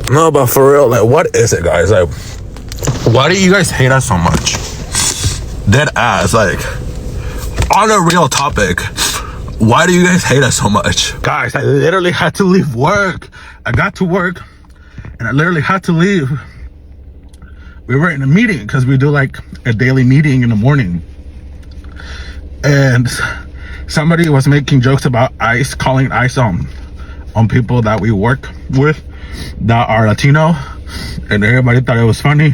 No, but for real, like, what is it, guys? Like, why do you guys hate us so much? Dead ass, like, on a real topic, why do you guys hate us so much? Guys, I literally had to leave work. I got to work, and I literally had to leave. We were in a meeting, because we do, like, a daily meeting in the morning. And somebody was making jokes about ICE, calling ICE on people that we work with that are Latino, and everybody thought it was funny.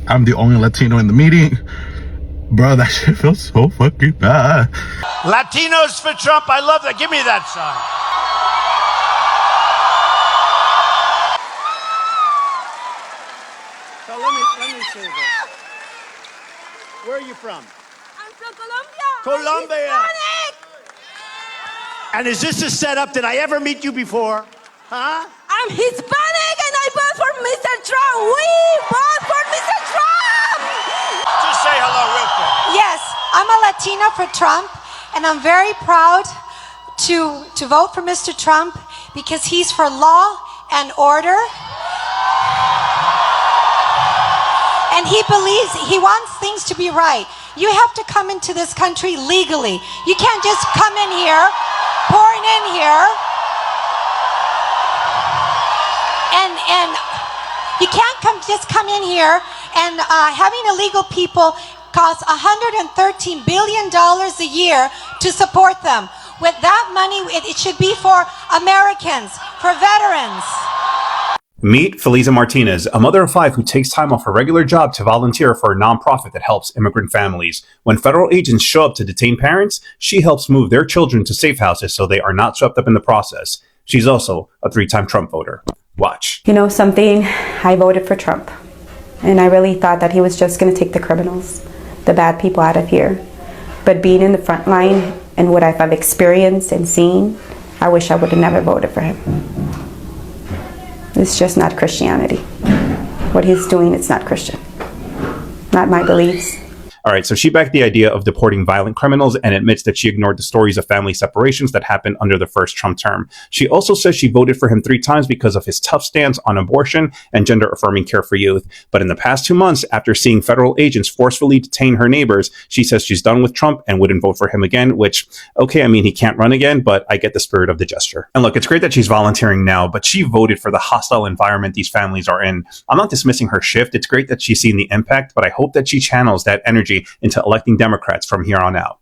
I'm the only Latino in the meeting. Bro, that shit feels so fucking bad. Latinos for Trump. I love that. Give me that sign. So let me say this. Where are you from? I'm from Colombia. Colombia. I'm Hispanic. And is this a setup? Did I ever meet you before? Huh? I'm Hispanic and I vote for Mr. Trump. We vote for Mr. Trump. Just say hello real quick. Yes, I'm a Latina for Trump, and I'm very proud to vote for Mr. Trump because he's for law and order. And he wants things to be right. You have to come into this country legally. You can't just come in here, pouring in here, and you can't just come in here and having illegal people costs $113 billion a year to support them. With that money, it should be for Americans, for veterans. Meet Feliza Martinez, a mother of 5 who takes time off her regular job to volunteer for a nonprofit that helps immigrant families. When federal agents show up to detain parents, she helps move their children to safe houses so they are not swept up in the process. She's also a 3-time Trump voter. Watch. You know something? I voted for Trump. And I really thought that he was just going to take the criminals, the bad people out of here. But being in the front line and what I've experienced and seen, I wish I would have never voted for him. It's just not Christianity. What he's doing, it's not Christian. Not my beliefs. All right, so she backed the idea of deporting violent criminals and admits that she ignored the stories of family separations that happened under the first Trump term. She also says she voted for him 3 times because of his tough stance on abortion and gender-affirming care for youth. But in the past 2 months, after seeing federal agents forcefully detain her neighbors, she says she's done with Trump and wouldn't vote for him again, which, okay, I mean, he can't run again, but I get the spirit of the gesture. And look, it's great that she's volunteering now, but she voted for the hostile environment these families are in. I'm not dismissing her shift. It's great that she's seen the impact, but I hope that she channels that energy into electing Democrats from here on out.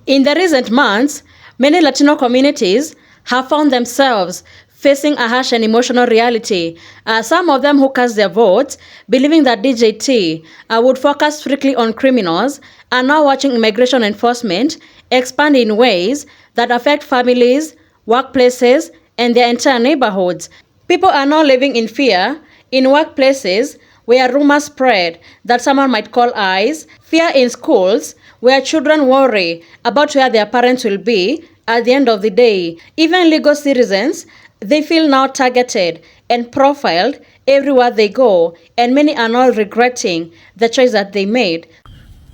In the recent months, many Latino communities have found themselves facing a harsh and emotional reality. Some of them who cast their votes, believing that DJT would focus strictly on criminals, are now watching immigration enforcement expand in ways that affect families, workplaces, and their entire neighborhoods. People are now living in fear in workplaces where rumors spread that someone might call ICE, fear in schools where children worry about where their parents will be at the end of the day. Even legal citizens, they feel now targeted and profiled everywhere they go, and many are now regretting the choice that they made.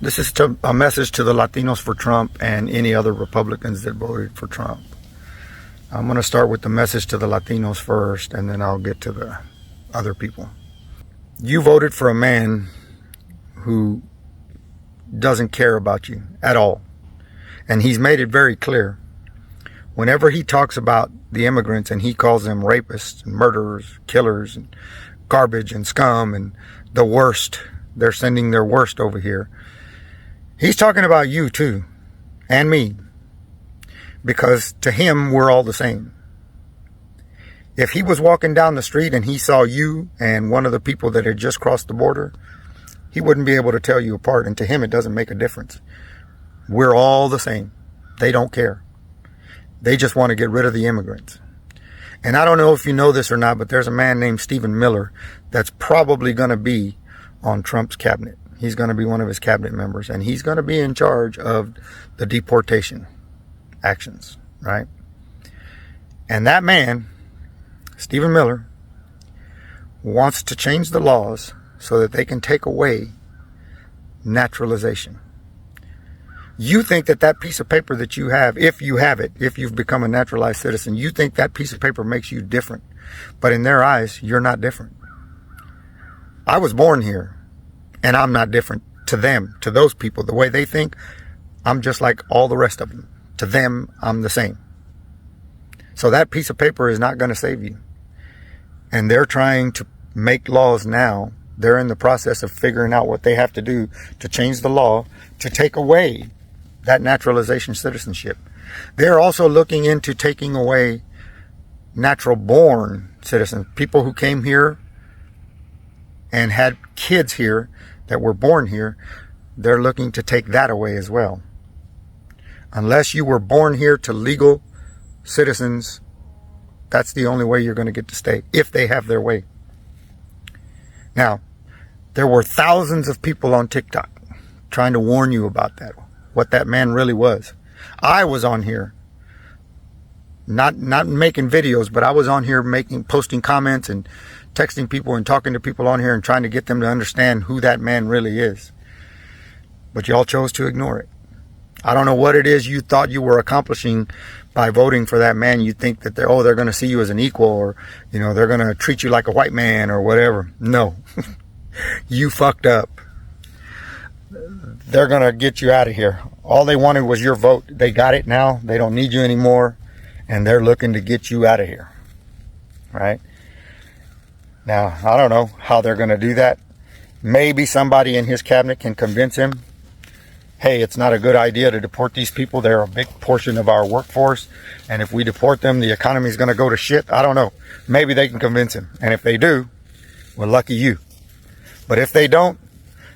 This is a message to the Latinos for Trump and any other Republicans that voted for Trump. I'm going to start with the message to the Latinos first, and then I'll get to the other people. You voted for a man who doesn't care about you at all. And he's made it very clear. Whenever he talks about the immigrants and he calls them rapists and murderers, killers, and garbage and scum and the worst, they're sending their worst over here. He's talking about you too, and me. Because to him, we're all the same. If he was walking down the street and he saw you and one of the people that had just crossed the border, he wouldn't be able to tell you apart. And to him, it doesn't make a difference. We're all the same. They don't care. They just want to get rid of the immigrants. And I don't know if you know this or not, but there's a man named Stephen Miller that's probably going to be on Trump's cabinet. He's going to be one of his cabinet members, and he's going to be in charge of the deportation actions, right? And that man, Stephen Miller, wants to change the laws so that they can take away naturalization. You think that that piece of paper that you have, if you have it, if you've become a naturalized citizen, you think that piece of paper makes you different But in their eyes, you're not different. I was born here, and I'm not different to them, to those people. The way they think, I'm just like all the rest of them. To them, I'm the same. So that piece of paper is not going to save you. And they're trying to make laws now. They're in the process of figuring out what they have to do to change the law to take away that naturalization citizenship. They're also looking into taking away natural born citizens, people who came here and had kids here that were born here. They're looking to take that away as well. Unless you were born here to legal citizens, that's the only way you're going to get to stay, if they have their way. Now, there were thousands of people on TikTok trying to warn you about that, what that man really was. I was on here, not making videos, but I was on here posting comments and texting people and talking to people on here and trying to get them to understand who that man really is. But y'all chose to ignore it. I don't know what it is you thought you were accomplishing by voting for that man. You think that they're going to see you as an equal, or, they're going to treat you like a white man or whatever. No, you fucked up. They're going to get you out of here. All they wanted was your vote. They got it now. They don't need you anymore. And they're looking to get you out of here. Right? Now, I don't know how they're going to do that. Maybe somebody in his cabinet can convince him, hey, it's not a good idea to deport these people. They're a big portion of our workforce. And if we deport them, the economy is going to go to shit. I don't know. Maybe they can convince him. And if they do, well, lucky you. But if they don't,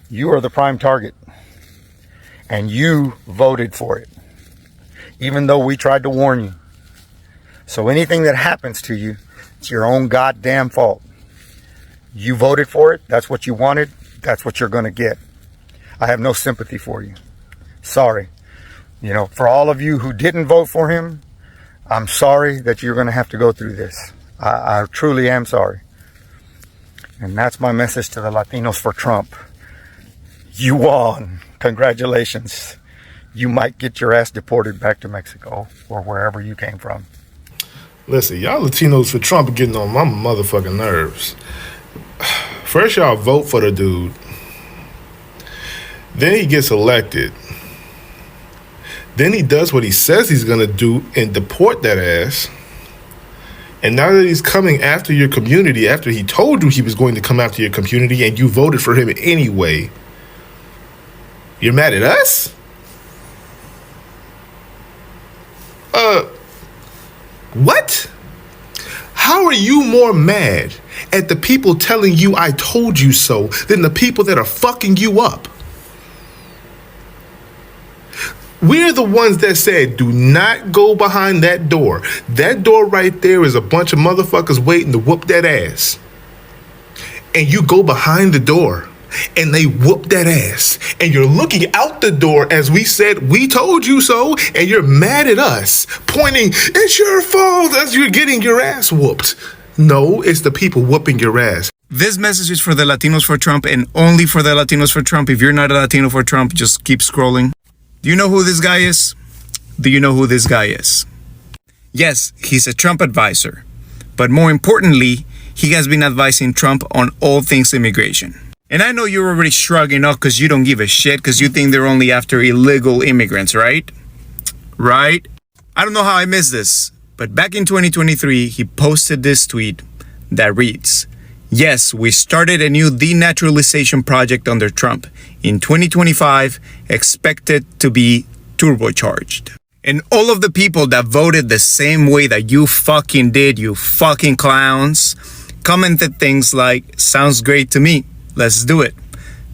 you are the prime target. And you voted for it, even though we tried to warn you. So anything that happens to you, it's your own goddamn fault. You voted for it. That's what you wanted. That's what you're going to get. I have no sympathy for you. Sorry. For all of you who didn't vote for him, I'm sorry that you're going to have to go through this. I truly am sorry. And that's my message to the Latinos for Trump. You won. Congratulations. You might get your ass deported back to Mexico or wherever you came from. Listen, y'all Latinos for Trump are getting on my motherfucking nerves. First, y'all vote for the dude. Then he gets elected. Then he does what he says he's going to do and deport that ass. And now that he's coming after your community, after he told you he was going to come after your community and you voted for him anyway, you're mad at us? What? How are you more mad at the people telling you I told you so than the people that are fucking you up? We're the ones that said, do not go behind that door. That door right there is a bunch of motherfuckers waiting to whoop that ass. And you go behind the door and they whoop that ass. And you're looking out the door as we said, we told you so. And you're mad at us, pointing, it's your fault as you're getting your ass whooped. No, it's the people whooping your ass. This message is for the Latinos for Trump and only for the Latinos for Trump. If you're not a Latino for Trump, just keep scrolling. Do you know who this guy is? Do you know who this guy is? Yes, he's a Trump advisor. But more importantly, he has been advising Trump on all things immigration. And I know you're already shrugging off because you don't give a shit because you think they're only after illegal immigrants, right? Right? I don't know how I missed this, but back in 2023, he posted this tweet that reads, yes, we started a new denaturalization project under Trump. In 2025, expected to be turbocharged. And all of the people that voted the same way that you fucking did, you fucking clowns, commented things like, sounds great to me. Let's do it.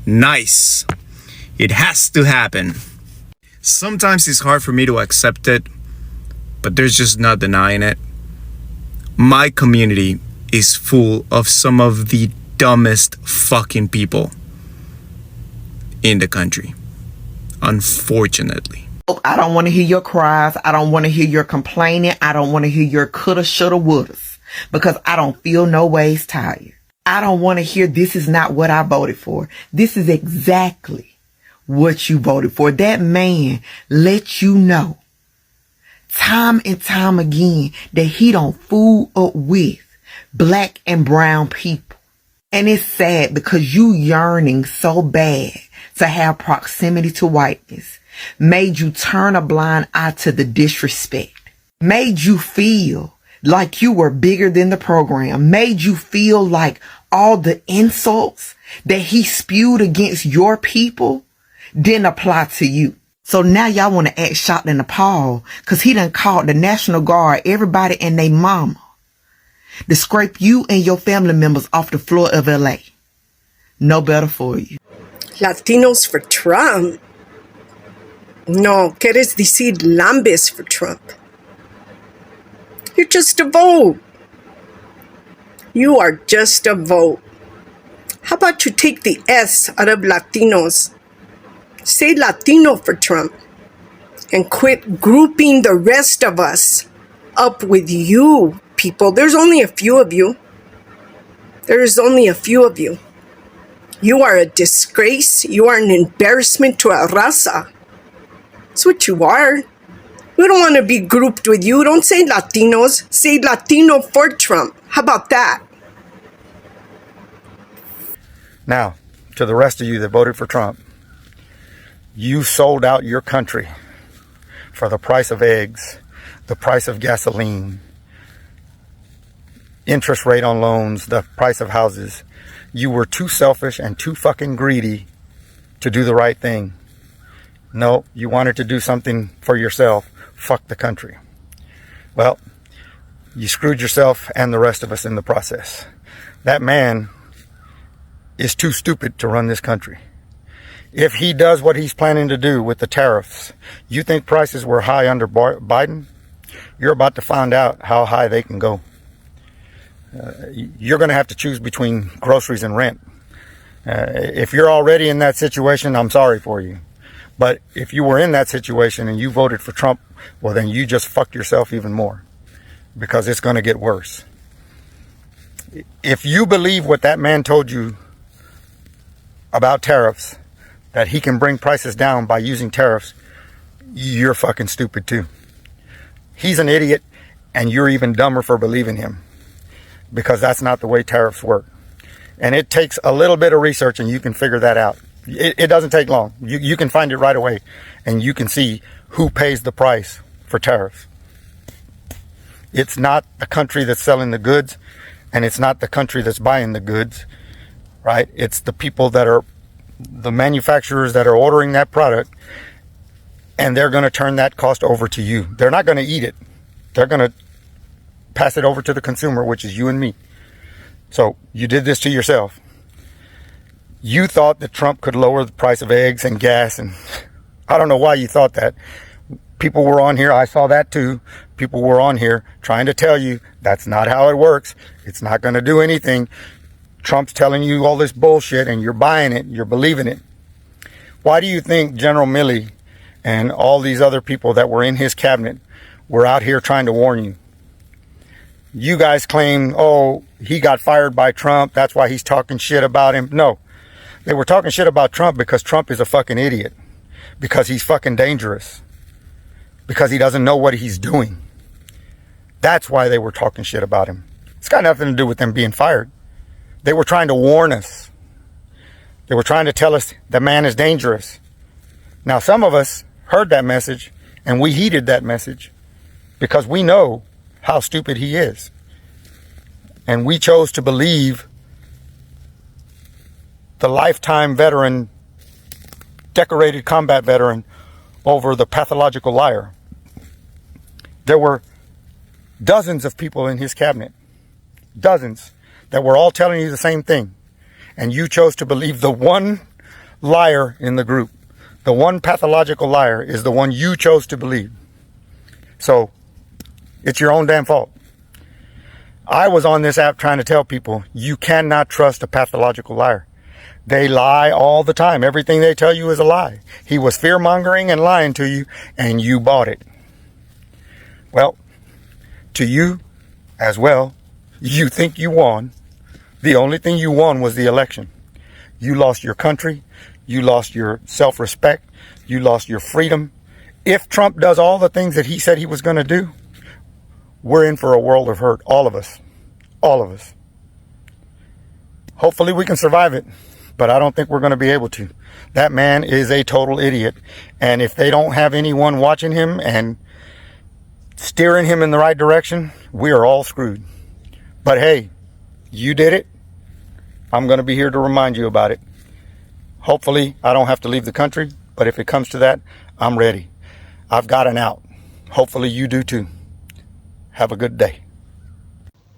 Nice. It has to happen. Sometimes it's hard for me to accept it, but there's just no denying it. My community is full of some of the dumbest fucking people in the country, unfortunately. I don't want to hear your cries. I don't want to hear your complaining. I don't want to hear your coulda, shoulda, wouldas, because I don't feel no ways tired. I don't want to hear this is not what I voted for. This is exactly what you voted for. That man let you know time and time again that he don't fool up with black and brown people. And it's sad because you yearning so bad to have proximity to whiteness made you turn a blind eye to the disrespect, made you feel like you were bigger than the program, made you feel like all the insults that he spewed against your people didn't apply to you. So now y'all want to act shocked and appalled because he done called the National Guard, everybody and they mama, to scrape you and your family members off the floor of LA. No better for you. Latinos for Trump? No, quieres decir lambes for Trump. You're just a vote. You are just a vote. How about you take the S out of Latinos? Say Latino for Trump. And quit grouping the rest of us up with you people. There's only a few of you. There's only a few of you. You are a disgrace. You are an embarrassment to our raza. That's what you are. We don't want to be grouped with you. Don't say Latinos. Say Latino for Trump. How about that? Now, to the rest of you that voted for Trump, you sold out your country for the price of eggs, the price of gasoline, interest rate on loans, the price of houses. You were too selfish and too fucking greedy to do the right thing. No, you wanted to do something for yourself. Fuck the country. Well, you screwed yourself and the rest of us in the process. That man is too stupid to run this country. If he does what he's planning to do with the tariffs, you think prices were high under Biden? You're about to find out how high they can go. You're going to have to choose between groceries and rent. If you're already in that situation, I'm sorry for you. But if you were in that situation and you voted for Trump, well, then you just fucked yourself even more, because it's going to get worse. If you believe what that man told you about tariffs, that he can bring prices down by using tariffs, you're fucking stupid too. He's an idiot, and you're even dumber for believing him, because that's not the way tariffs work. And it takes a little bit of research and you can figure that out. It doesn't take long. You can find it right away, and you can see who pays the price for tariffs. It's not the country that's selling the goods, and it's not the country that's buying the goods, right? It's the people that are the manufacturers that are ordering that product, and they're going to turn that cost over to you. They're not going to eat it. They're going to pass it over to the consumer, which is you and me. So you did this to yourself. You thought that Trump could lower the price of eggs and gas, and I don't know why you thought that. People were on here, I saw that too. People were on here trying to tell you that's not how it works. It's not going to do anything. Trump's telling you all this bullshit and you're buying it, you're believing it. Why do you think General Milley and all these other people that were in his cabinet were out here trying to warn you? You guys claim, oh, he got fired by Trump, that's why he's talking shit about him. No, they were talking shit about Trump because Trump is a fucking idiot, because he's fucking dangerous, because he doesn't know what he's doing. That's why they were talking shit about him. It's got nothing to do with them being fired. They were trying to warn us. They were trying to tell us the man is dangerous. Now, some of us heard that message and we heeded that message because we know how stupid he is. And we chose to believe the lifetime veteran, decorated combat veteran, over the pathological liar. There were dozens of people in his cabinet, dozens, that were all telling you the same thing. And you chose to believe the one liar in the group. The one pathological liar is the one you chose to believe. So it's your own damn fault. I was on this app trying to tell people you cannot trust a pathological liar. They lie all the time. Everything they tell you is a lie. He was fear-mongering and lying to you, and you bought it. Well, to you as well, you think you won. The only thing you won was the election. You lost your country. You lost your self-respect. You lost your freedom. If Trump does all the things that he said he was going to do, we're in for a world of hurt. All of us. All of us. Hopefully we can survive it, but I don't think we're going to be able to. That man is a total idiot. And if they don't have anyone watching him and steering him in the right direction, we are all screwed. But hey, you did it. I'm going to be here to remind you about it. Hopefully I don't have to leave the country, but if it comes to that, I'm ready. I've got an out. Hopefully you do too. Have a good day.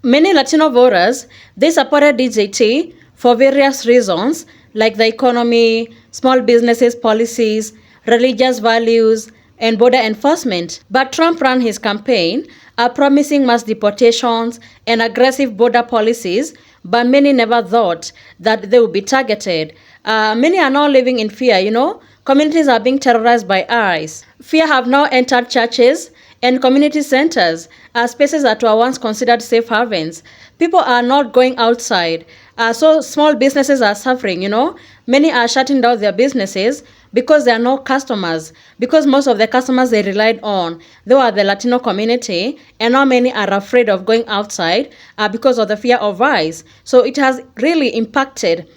Many Latino voters, they supported DJT for various reasons, like the economy, small businesses policies, religious values, and border enforcement. But Trump ran his campaign promising mass deportations and aggressive border policies, but many never thought that they would be targeted. Many are now living in fear, Communities are being terrorized by ICE. Fear have now entered churches and community centers, spaces that were once considered safe havens. People are not going outside. So small businesses are suffering, Many are shutting down their businesses because there are no customers. Because most of the customers they relied on, they were the Latino community, and now many are afraid of going outside because of the fear of ICE. So it has really impacted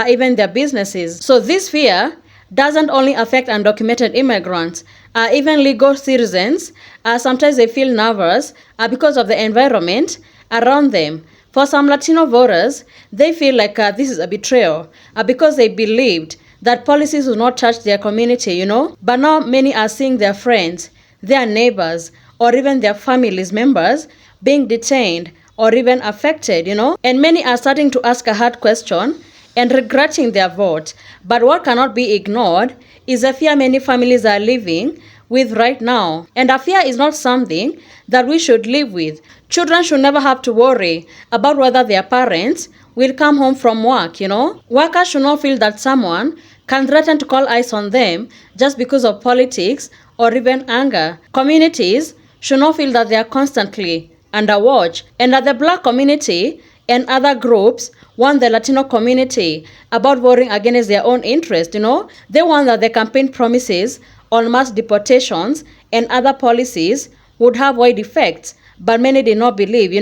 even their businesses. So this fear doesn't only affect undocumented immigrants, even legal citizens. Sometimes they feel nervous because of the environment around them. For some Latino voters, they feel like this is a betrayal because they believed that policies would not touch their community, But now many are seeing their friends, their neighbors, or even their families members being detained or even affected, And many are starting to ask a hard question and regretting their vote. But what cannot be ignored is the fear many families are living with right now. And a fear is not something that we should live with. Children should never have to worry about whether their parents will come home from work, Workers should not feel that someone can threaten to call ICE on them just because of politics or even anger. Communities should not feel that they are constantly under watch, and that the Black community and other groups want the Latino community about voting against their own interest, They want that the campaign promises on mass deportations and other policies would have wide effects, but many did not believe,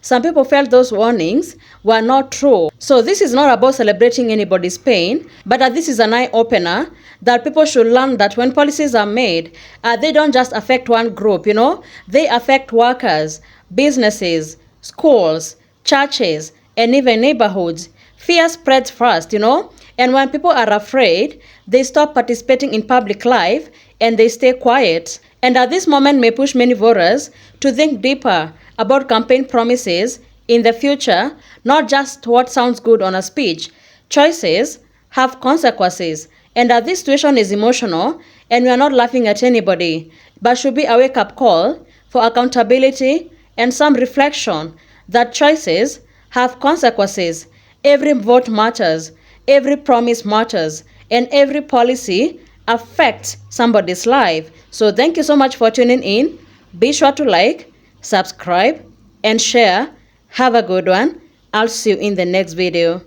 Some people felt those warnings were not true. So this is not about celebrating anybody's pain, but that this is an eye-opener that people should learn that when policies are made, they don't just affect one group, They affect workers, businesses, schools, churches, and even neighborhoods. Fear spreads fast, And when people are afraid, they stop participating in public life and they stay quiet. And at this moment may push many voters to think deeper about campaign promises in the future, not just what sounds good on a speech. Choices have consequences. And that this situation is emotional and we are not laughing at anybody, but should be a wake-up call for accountability and some reflection that choices have consequences. Every vote matters, every promise matters, and every policy affects somebody's life. So thank you so much for tuning in. Be sure to like, subscribe, and share. Have a good one. I'll see you in the next video.